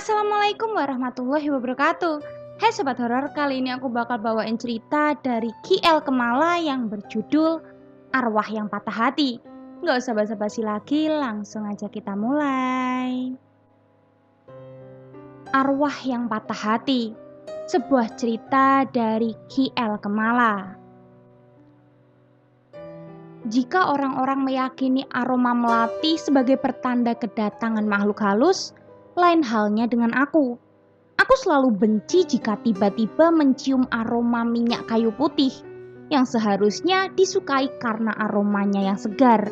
Assalamualaikum warahmatullahi wabarakatuh. Hai sobat horor, kali ini aku bakal bawain cerita dari KL Kemala yang berjudul Arwah yang Patah Hati. Nggak usah basa-basi lagi, langsung aja kita mulai. Arwah yang Patah Hati, sebuah cerita dari KL Kemala. Jika orang-orang meyakini aroma melati sebagai pertanda kedatangan makhluk halus, lain halnya dengan aku. Aku selalu benci jika tiba-tiba mencium aroma minyak kayu putih yang seharusnya disukai karena aromanya yang segar.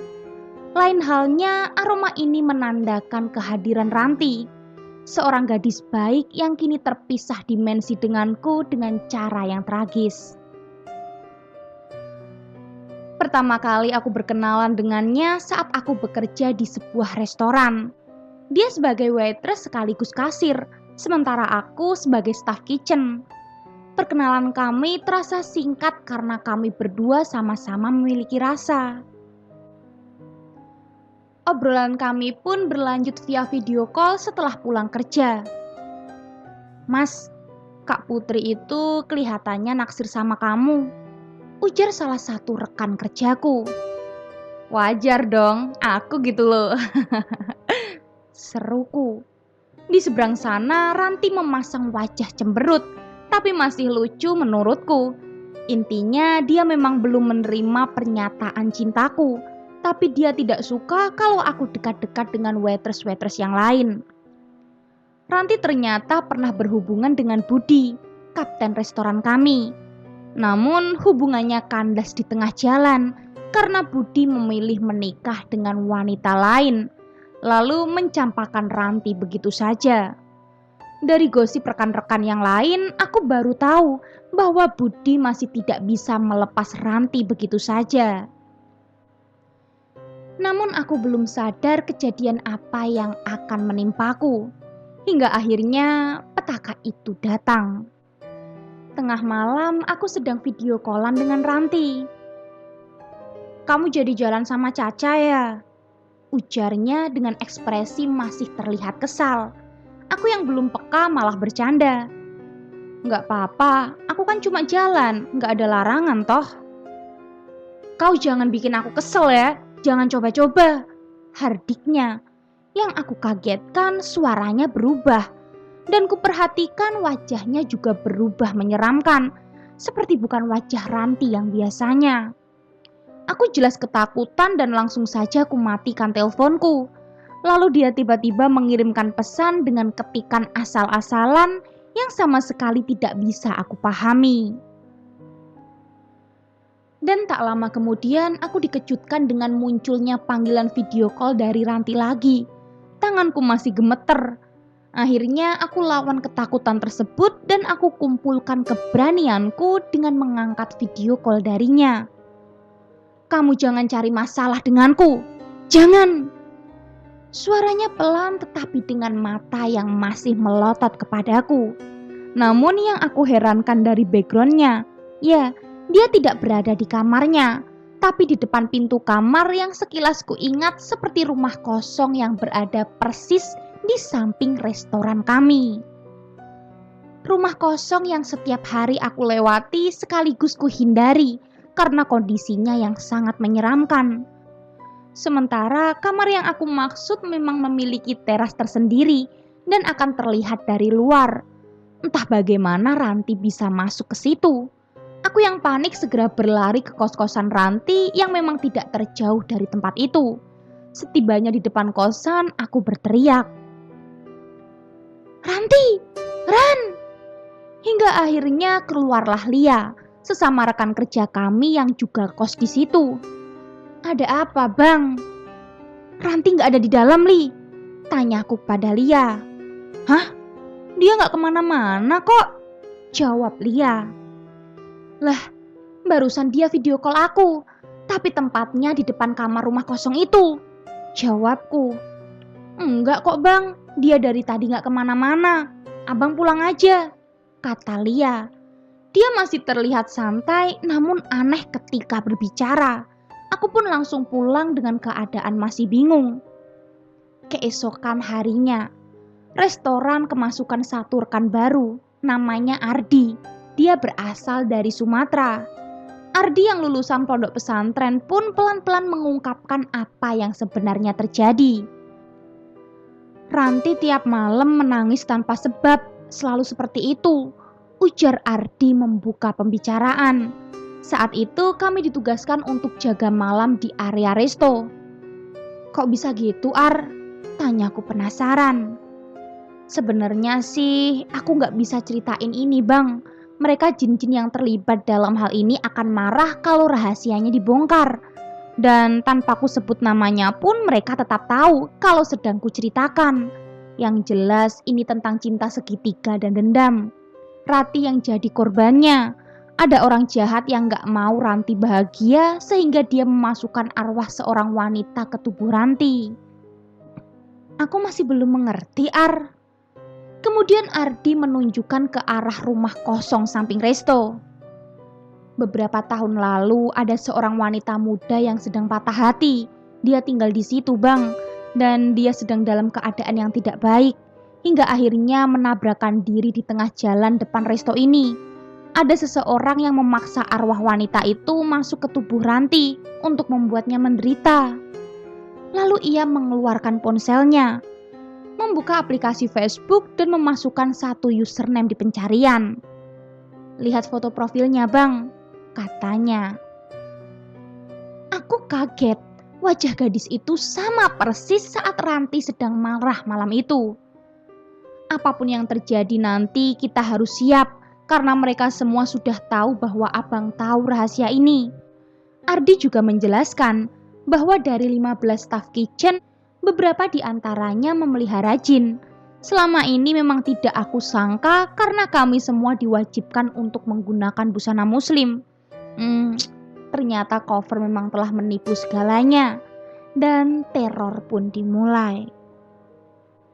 Lain halnya, aroma ini menandakan kehadiran Ranti, seorang gadis baik yang kini terpisah dimensi denganku dengan cara yang tragis. Pertama kali aku berkenalan dengannya saat aku bekerja di sebuah restoran. Dia sebagai waitress sekaligus kasir, sementara aku sebagai staff kitchen. Perkenalan kami terasa singkat karena kami berdua sama-sama memiliki rasa. Obrolan kami pun berlanjut via video call setelah pulang kerja. "Mas, Kak Putri itu kelihatannya naksir sama kamu," ujar salah satu rekan kerjaku. "Wajar dong, aku gitu loh," seruku. Di seberang sana, Ranti memasang wajah cemberut, tapi masih lucu menurutku. Intinya dia memang belum menerima pernyataan cintaku, tapi dia tidak suka kalau aku dekat-dekat dengan waitress-waitress yang lain. Ranti ternyata pernah berhubungan dengan Budi, kapten restoran kami. Namun hubungannya kandas di tengah jalan karena Budi memilih menikah dengan wanita lain, lalu mencampakkan Ranti begitu saja. Dari gosip rekan-rekan yang lain, aku baru tahu bahwa Budi masih tidak bisa melepas Ranti begitu saja. Namun aku belum sadar kejadian apa yang akan menimpaku, hingga akhirnya petaka itu datang. Tengah malam aku sedang video callan dengan Ranti. "Kamu jadi jalan sama Caca ya?" ujarnya dengan ekspresi masih terlihat kesal. Aku yang belum peka malah bercanda. "Nggak apa-apa, aku kan cuma jalan, nggak ada larangan toh." "Kau jangan bikin aku kesel ya, jangan coba-coba," hardiknya. Yang aku kagetkan suaranya berubah, dan kuperhatikan wajahnya juga berubah menyeramkan, seperti bukan wajah Ranti yang biasanya. Aku jelas ketakutan dan langsung saja aku matikan teleponku. Lalu dia tiba-tiba mengirimkan pesan dengan ketikan asal-asalan yang sama sekali tidak bisa aku pahami. Dan tak lama kemudian aku dikejutkan dengan munculnya panggilan video call dari Ranti lagi. Tanganku masih gemeter. Akhirnya aku lawan ketakutan tersebut dan aku kumpulkan keberanianku dengan mengangkat video call darinya. "Kamu jangan cari masalah denganku. Jangan!" Suaranya pelan tetapi dengan mata yang masih melotot kepadaku. Namun yang aku herankan dari backgroundnya, ya, dia tidak berada di kamarnya, tapi di depan pintu kamar yang sekilas ku ingat seperti rumah kosong yang berada persis di samping restoran kami. Rumah kosong yang setiap hari aku lewati sekaligus ku hindari karena kondisinya yang sangat menyeramkan. Sementara kamar yang aku maksud memang memiliki teras tersendiri dan akan terlihat dari luar. Entah bagaimana Ranti bisa masuk ke situ. Aku yang panik segera berlari ke kos-kosan Ranti yang memang tidak terjauh dari tempat itu. Setibanya di depan kosan, aku berteriak, "Ranti! Ran!" Hingga akhirnya keluarlah Lia, sesama rekan kerja kami yang juga kos di situ. "Ada apa, Bang?" "Ranti nggak ada di dalam, Li," tanyaku pada Lia. "Hah? Dia nggak kemana-mana kok," jawab Lia. "Lah, barusan dia video call aku, tapi tempatnya di depan kamar rumah kosong itu," jawabku. "Enggak kok, Bang, dia dari tadi nggak kemana-mana. Abang pulang aja," kata Lia. Dia masih terlihat santai namun aneh ketika berbicara. Aku pun langsung pulang dengan keadaan masih bingung. Keesokan harinya, restoran kemasukan satu rekan baru, namanya Ardi. Dia berasal dari Sumatera. Ardi yang lulusan pondok pesantren pun pelan-pelan mengungkapkan apa yang sebenarnya terjadi. Ranti tiap malam menangis tanpa sebab, selalu seperti itu, ujar Ardi membuka pembicaraan. Saat itu kami ditugaskan untuk jaga malam di area resto. Kok bisa gitu, Ar? Tanyaku penasaran. Sebenarnya sih aku gak bisa ceritain ini, Bang. Mereka jin-jin yang terlibat dalam hal ini akan marah kalau rahasianya dibongkar. Dan tanpa ku sebut namanya pun mereka tetap tahu kalau sedang ku ceritakan. Yang jelas ini tentang cinta segitiga dan dendam. Rati yang jadi korbannya. Ada orang jahat yang gak mau Ranti bahagia sehingga dia memasukkan arwah seorang wanita ke tubuh Ranti. Aku masih belum mengerti, Ar. Kemudian Ardi menunjukkan ke arah rumah kosong samping resto. Beberapa tahun lalu ada seorang wanita muda yang sedang patah hati. Dia tinggal di situ, Bang, dan dia sedang dalam keadaan yang tidak baik. Hingga akhirnya menabrakkan diri di tengah jalan depan resto ini. Ada seseorang yang memaksa arwah wanita itu masuk ke tubuh Ranti untuk membuatnya menderita. Lalu ia mengeluarkan ponselnya, membuka aplikasi Facebook dan memasukkan satu username di pencarian. Lihat foto profilnya, Bang, katanya. Aku kaget, wajah gadis itu sama persis saat Ranti sedang marah malam itu. Apapun yang terjadi nanti kita harus siap, karena mereka semua sudah tahu bahwa Abang tahu rahasia ini. Ardi juga menjelaskan bahwa dari 15 staff kitchen, beberapa di antaranya memelihara jin. Selama ini memang tidak aku sangka karena kami semua diwajibkan untuk menggunakan busana muslim. Ternyata cover memang telah menipu segalanya. Dan teror pun dimulai.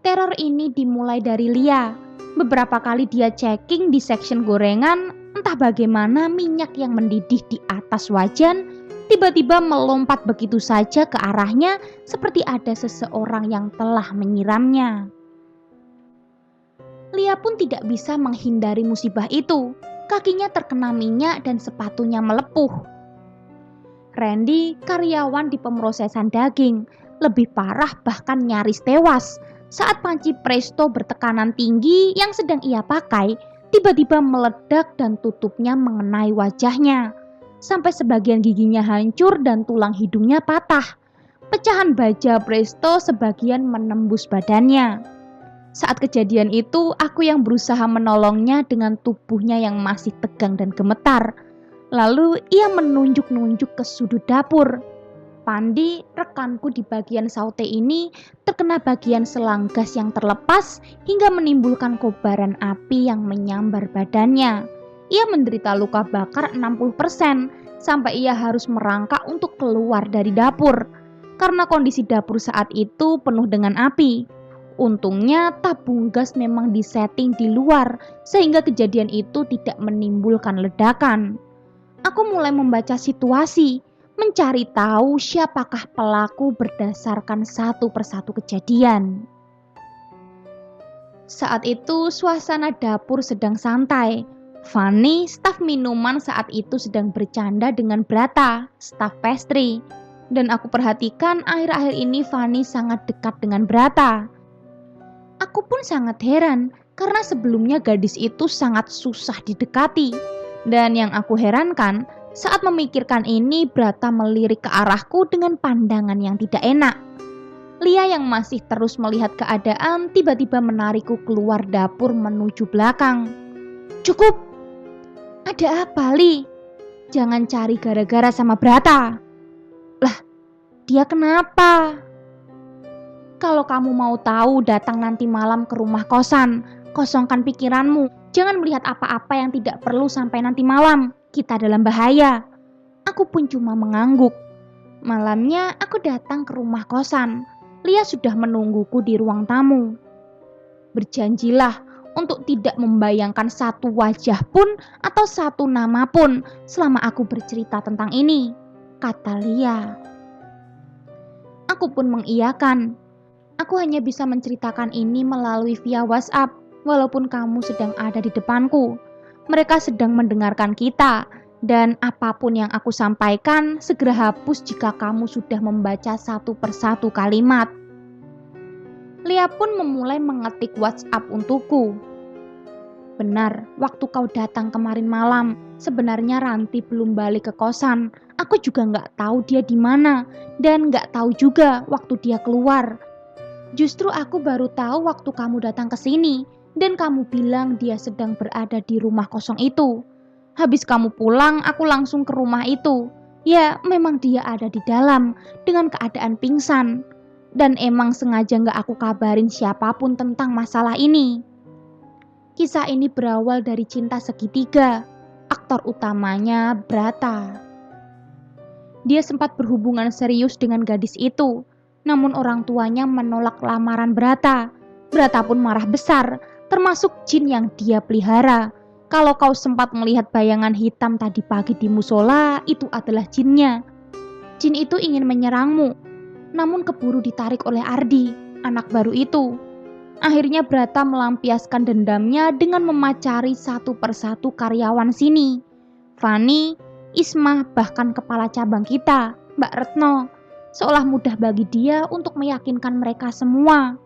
Teror ini dimulai dari Lia. Beberapa kali dia checking di section gorengan, entah bagaimana minyak yang mendidih di atas wajan tiba-tiba melompat begitu saja ke arahnya seperti ada seseorang yang telah menyiramnya. Lia pun tidak bisa menghindari musibah itu. Kakinya terkena minyak dan sepatunya melepuh. Randy, karyawan di pemrosesan daging, lebih parah bahkan nyaris tewas saat panci presto bertekanan tinggi yang sedang ia pakai tiba-tiba meledak dan tutupnya mengenai wajahnya. Sampai sebagian giginya hancur dan tulang hidungnya patah. Pecahan baja presto sebagian menembus badannya. Saat kejadian itu, aku yang berusaha menolongnya dengan tubuhnya yang masih tegang dan gemetar. Lalu ia menunjuk-nunjuk ke sudut dapur. Pandi, rekanku di bagian saute ini, terkena bagian selang gas yang terlepas hingga menimbulkan kobaran api yang menyambar badannya. Ia menderita luka bakar 60% sampai ia harus merangkak untuk keluar dari dapur. Karena kondisi dapur saat itu penuh dengan api. Untungnya tabung gas memang disetting di luar sehingga kejadian itu tidak menimbulkan ledakan. Aku mulai membaca situasi, mencari tahu siapakah pelaku berdasarkan satu persatu kejadian. Saat itu suasana dapur sedang santai. Fanny, staf minuman saat itu sedang bercanda dengan Brata, staf pastry. Dan aku perhatikan akhir-akhir ini Fanny sangat dekat dengan Brata. Aku pun sangat heran karena sebelumnya gadis itu sangat susah didekati. Dan yang aku herankan, saat memikirkan ini Brata melirik ke arahku dengan pandangan yang tidak enak. Lia yang masih terus melihat keadaan tiba-tiba menarikku keluar dapur menuju belakang. Cukup! Ada apa, Li? Jangan cari gara-gara sama Brata. Lah, dia kenapa? Kalau kamu mau tahu, datang nanti malam ke rumah kosan. Kosongkan pikiranmu. Jangan melihat apa-apa yang tidak perlu sampai nanti malam. Kita dalam bahaya. Aku pun cuma mengangguk. Malamnya aku datang ke rumah kosan. Lia sudah menungguku di ruang tamu. Berjanjilah untuk tidak membayangkan satu wajah pun atau satu nama pun selama aku bercerita tentang ini, kata Lia. Aku pun mengiyakan. Aku hanya bisa menceritakan ini melalui via WhatsApp, walaupun kamu sedang ada di depanku. Mereka sedang mendengarkan kita, dan apapun yang aku sampaikan segera hapus jika kamu sudah membaca satu persatu kalimat. Lia pun memulai mengetik WhatsApp untukku. Benar, waktu kau datang kemarin malam, sebenarnya Ranti belum balik ke kosan. Aku juga nggak tahu dia di mana, dan nggak tahu juga waktu dia keluar. Justru aku baru tahu waktu kamu datang ke sini, dan kamu bilang dia sedang berada di rumah kosong itu. Habis kamu pulang, aku langsung ke rumah itu. Ya, memang dia ada di dalam, dengan keadaan pingsan. Dan emang sengaja nggak aku kabarin siapapun tentang masalah ini. Kisah ini berawal dari cinta segitiga. Aktor utamanya Brata. Dia sempat berhubungan serius dengan gadis itu, namun orang tuanya menolak lamaran Brata. Brata pun marah besar, termasuk jin yang dia pelihara. Kalau kau sempat melihat bayangan hitam tadi pagi di musola, itu adalah jinnya. Jin itu ingin menyerangmu, namun keburu ditarik oleh Ardi, anak baru itu. Akhirnya Brata melampiaskan dendamnya dengan memacari satu persatu karyawan sini. Fani, Isma, bahkan kepala cabang kita, Mbak Retno. Seolah mudah bagi dia untuk meyakinkan mereka semua.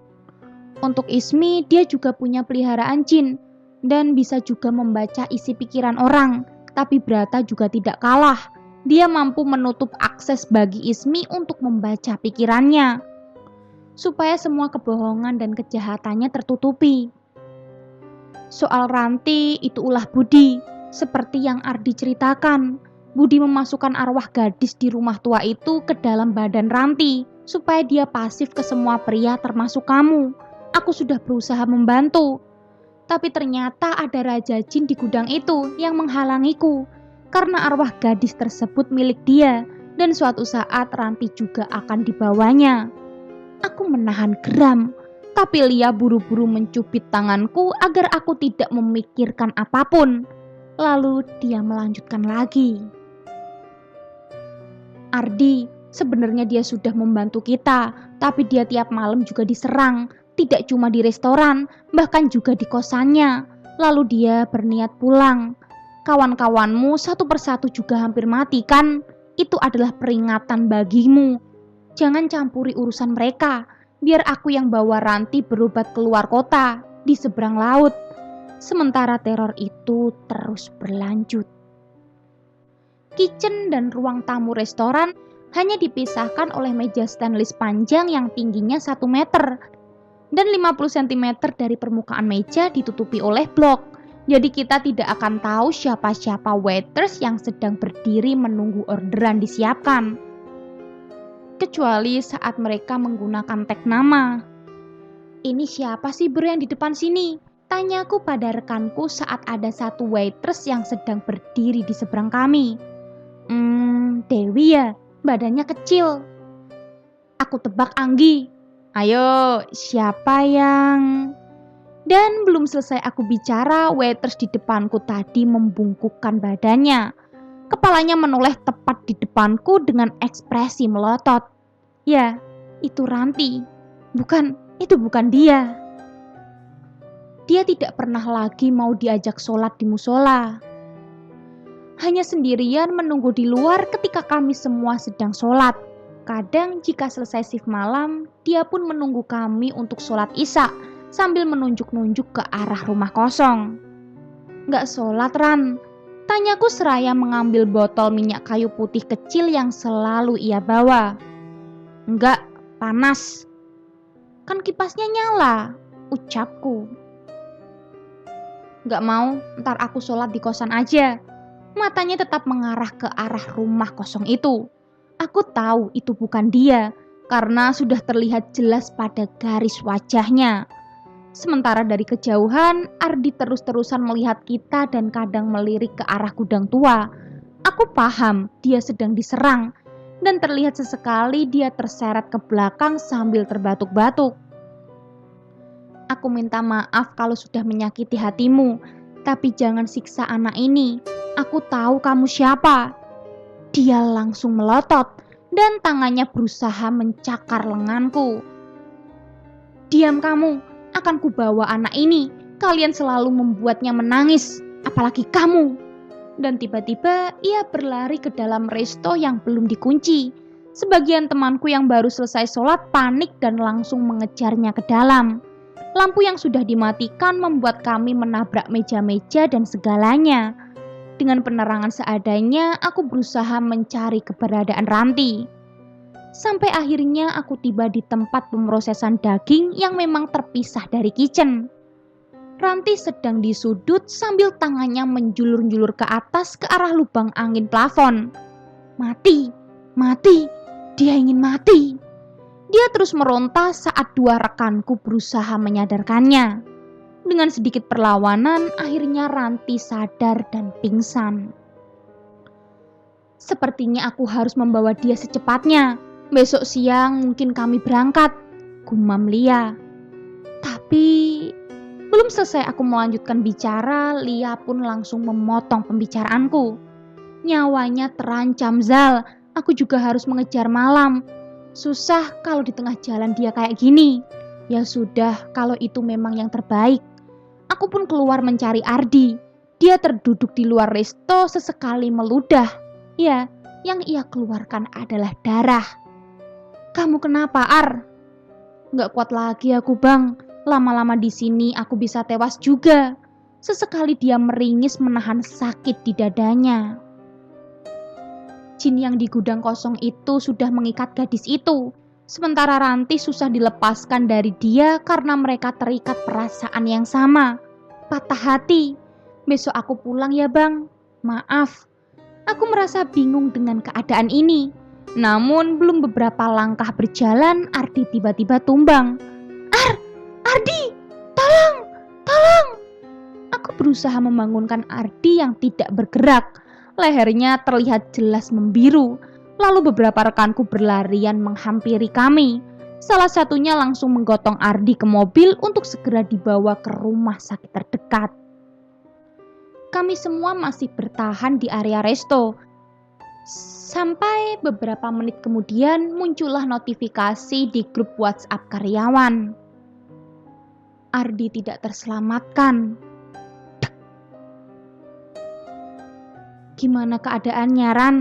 Untuk Ismi, dia juga punya peliharaan jin dan bisa juga membaca isi pikiran orang. Tapi Brata juga tidak kalah. Dia mampu menutup akses bagi Ismi untuk membaca pikirannya, supaya semua kebohongan dan kejahatannya tertutupi. Soal Ranti, itu ulah Budi. Seperti yang Ardi ceritakan, Budi memasukkan arwah gadis di rumah tua itu ke dalam badan Ranti, supaya dia pasif ke semua pria termasuk kamu. Aku sudah berusaha membantu, tapi ternyata ada raja jin di gudang itu yang menghalangiku, karena arwah gadis tersebut milik dia, dan suatu saat Ranti juga akan dibawanya. Aku menahan geram, tapi Lia buru-buru mencubit tanganku agar aku tidak memikirkan apapun. Lalu dia melanjutkan lagi. Ardi, sebenarnya dia sudah membantu kita, tapi dia tiap malam juga diserang, tidak cuma di restoran, bahkan juga di kosannya. Lalu dia berniat pulang. Kawan-kawanmu satu persatu juga hampir mati kan? Itu adalah peringatan bagimu. Jangan campuri urusan mereka, biar aku yang bawa Ranti berobat keluar kota, di seberang laut. Sementara teror itu terus berlanjut. Kitchen dan ruang tamu restoran hanya dipisahkan oleh meja stainless panjang yang tingginya 1 meter. Dan 50 cm dari permukaan meja ditutupi oleh blok. Jadi kita tidak akan tahu siapa-siapa waiters yang sedang berdiri menunggu orderan disiapkan. Kecuali saat mereka menggunakan tag nama. Ini siapa sih bro yang di depan sini? Tanyaku pada rekanku saat ada satu waitress yang sedang berdiri di seberang kami. Dewi ya, badannya kecil. Aku tebak Anggi. Ayo, siapa yang... Dan belum selesai aku bicara, waitress di depanku tadi membungkukkan badannya. Kepalanya menoleh tepat di depanku dengan ekspresi melotot. Ya, itu Ranti. Itu bukan dia. Dia tidak pernah lagi mau diajak sholat di musola. Hanya sendirian menunggu di luar ketika kami semua sedang sholat. Kadang jika selesai shift malam, dia pun menunggu kami untuk sholat isya sambil menunjuk-nunjuk ke arah rumah kosong. Nggak sholat Ran? Tanyaku seraya mengambil botol minyak kayu putih kecil yang selalu ia bawa. Enggak, panas. Kan kipasnya nyala, ucapku. Nggak mau, ntar aku sholat di kosan aja. Matanya tetap mengarah ke arah rumah kosong itu. Aku tahu itu bukan dia, karena sudah terlihat jelas pada garis wajahnya. Sementara dari kejauhan, Ardi terus-terusan melihat kita dan kadang melirik ke arah gudang tua. Aku paham dia sedang diserang, dan terlihat sesekali dia terseret ke belakang sambil terbatuk-batuk. Aku minta maaf kalau sudah menyakiti hatimu, tapi jangan siksa anak ini. Aku tahu kamu siapa. Dia langsung melotot dan tangannya berusaha mencakar lenganku. Diam kamu, akan kubawa anak ini. Kalian selalu membuatnya menangis, apalagi kamu. Dan tiba-tiba ia berlari ke dalam resto yang belum dikunci. Sebagian temanku yang baru selesai sholat panik dan langsung mengejarnya ke dalam. Lampu yang sudah dimatikan membuat kami menabrak meja-meja dan segalanya. Dengan penerangan seadanya, aku berusaha mencari keberadaan Ranti. Sampai akhirnya aku tiba di tempat pemrosesan daging yang memang terpisah dari kitchen. Ranti sedang di sudut sambil tangannya menjulur-julur ke atas ke arah lubang angin plafon. Mati, mati, dia ingin mati. Dia terus meronta saat dua rekanku berusaha menyadarkannya. Dengan sedikit perlawanan, akhirnya Ranti sadar dan pingsan. Sepertinya aku harus membawa dia secepatnya. Besok siang mungkin kami berangkat, gumam Lia. Tapi belum selesai aku melanjutkan bicara, Lia pun langsung memotong pembicaraanku. Nyawanya terancam, Zal. Aku juga harus mengejar malam. Susah kalau di tengah jalan dia kayak gini. Ya sudah, kalau itu memang yang terbaik. Aku pun keluar mencari Ardi. Dia terduduk di luar resto sesekali meludah. Ya, yang ia keluarkan adalah darah. Kamu kenapa, Ar? Nggak kuat lagi aku, Bang. Lama-lama di sini aku bisa tewas juga. Sesekali dia meringis menahan sakit di dadanya. Jin yang di gudang kosong itu sudah mengikat gadis itu. Sementara Ranti susah dilepaskan dari dia karena mereka terikat perasaan yang sama. Patah hati. Besok aku pulang ya, Bang. Maaf. Aku merasa bingung dengan keadaan ini. Namun belum beberapa langkah berjalan, Ardi tiba-tiba tumbang. Ardi, tolong, tolong. Aku berusaha membangunkan Ardi yang tidak bergerak. Lehernya terlihat jelas membiru. Lalu beberapa rekanku berlarian menghampiri kami. Salah satunya langsung menggotong Ardi ke mobil untuk segera dibawa ke rumah sakit terdekat. Kami semua masih bertahan di area resto. Sampai beberapa menit kemudian muncullah notifikasi di grup WhatsApp karyawan. Ardi tidak terselamatkan. Gimana keadaannya, Ran?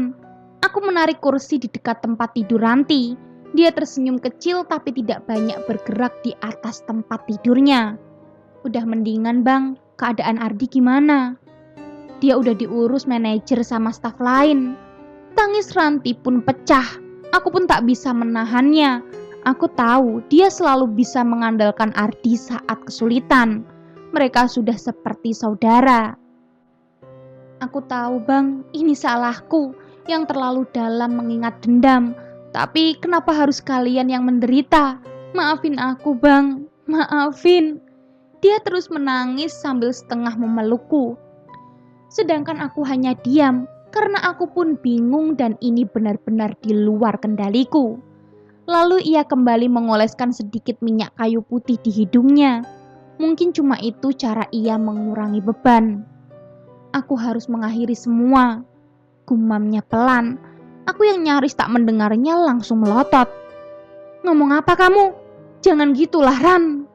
Aku menarik kursi di dekat tempat tidur Ranti. Dia tersenyum kecil tapi tidak banyak bergerak di atas tempat tidurnya. Udah mendingan, Bang. Keadaan Ardi gimana? Dia udah diurus manajer sama staf lain. Tangis Ranti pun pecah. Aku pun tak bisa menahannya. Aku tahu dia selalu bisa mengandalkan Ardi saat kesulitan. Mereka sudah seperti saudara. Aku tahu, Bang, ini salahku yang terlalu dalam mengingat dendam. Tapi kenapa harus kalian yang menderita? Maafin aku, Bang. Maafin. Dia terus menangis sambil setengah memelukku. Sedangkan aku hanya diam karena aku pun bingung dan ini benar-benar di luar kendaliku. Lalu ia kembali mengoleskan sedikit minyak kayu putih di hidungnya. Mungkin cuma itu cara ia mengurangi beban. Aku harus mengakhiri semua. Gumamnya pelan. Aku yang nyaris tak mendengarnya langsung melotot. Ngomong apa kamu? Jangan gitulah, Ran.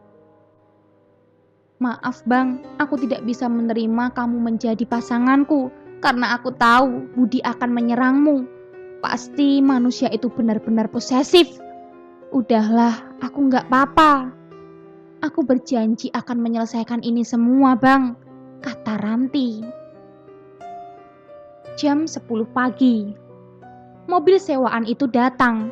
Maaf, Bang. Aku tidak bisa menerima kamu menjadi pasanganku. Karena aku tahu Budi akan menyerangmu. Pasti manusia itu benar-benar posesif. Udahlah, aku nggak apa-apa. Aku berjanji akan menyelesaikan ini semua, Bang, kata Ranti. Jam 10 pagi. Mobil sewaan itu datang.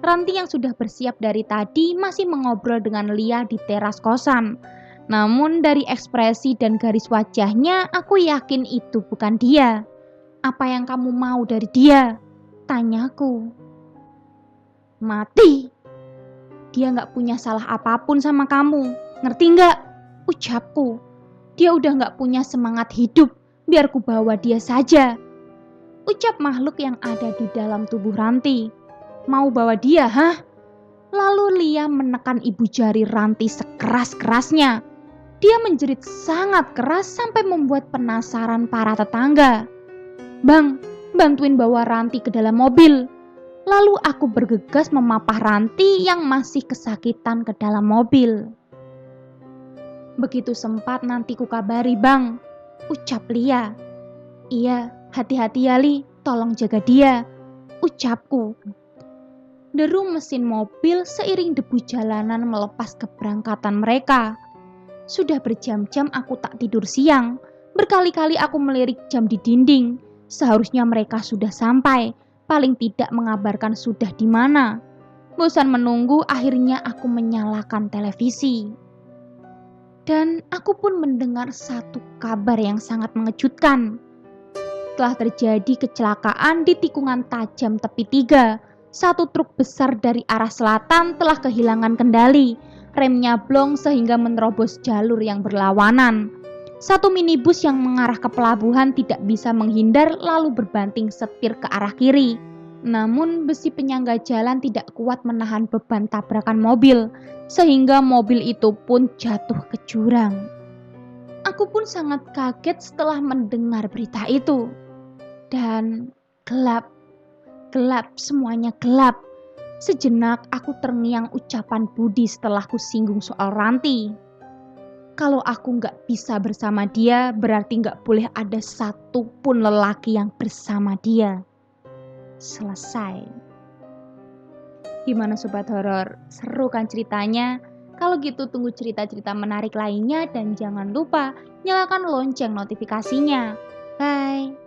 Ranti yang sudah bersiap dari tadi masih mengobrol dengan Lia di teras kosan. Namun dari ekspresi dan garis wajahnya, aku yakin itu bukan dia. Apa yang kamu mau dari dia? Tanyaku. Mati. Dia gak punya salah apapun sama kamu. Ngerti gak? Ucapku. Dia udah gak punya semangat hidup. Biar ku bawa dia saja. Ucap makhluk yang ada di dalam tubuh Ranti. Mau bawa dia, hah? Lalu Lia menekan ibu jari Ranti sekeras-kerasnya. Dia menjerit sangat keras sampai membuat penasaran para tetangga. Bang, bantuin bawa Ranti ke dalam mobil. Lalu aku bergegas memapah Ranti yang masih kesakitan ke dalam mobil. "Begitu sempat nanti ku kabari bang," ucap Lia. "Iya, hati-hati ya Li, tolong jaga dia," ucapku. Deru mesin mobil seiring debu jalanan melepas keberangkatan mereka. Sudah berjam-jam aku tak tidur siang. Berkali-kali aku melirik jam di dinding. Seharusnya mereka sudah sampai, paling tidak mengabarkan sudah di mana. Bosan menunggu, akhirnya aku menyalakan televisi. Dan aku pun mendengar satu kabar yang sangat mengejutkan. Telah terjadi kecelakaan di tikungan tajam tepi 3. Satu truk besar dari arah selatan telah kehilangan kendali. Remnya blong sehingga menerobos jalur yang berlawanan. Satu minibus yang mengarah ke pelabuhan tidak bisa menghindar lalu berbanting setir ke arah kiri. Namun besi penyangga jalan tidak kuat menahan beban tabrakan mobil, sehingga mobil itu pun jatuh ke jurang. Aku pun sangat kaget setelah mendengar berita itu. Dan gelap, semuanya gelap. Sejenak aku terngiang ucapan Budi setelah ku singgung soal Ranti. Kalau aku gak bisa bersama dia, berarti gak boleh ada satupun lelaki yang bersama dia. Selesai. Gimana Sobat Horor? Seru kan ceritanya? Kalau gitu tunggu cerita-cerita menarik lainnya dan jangan lupa nyalakan lonceng notifikasinya. Bye!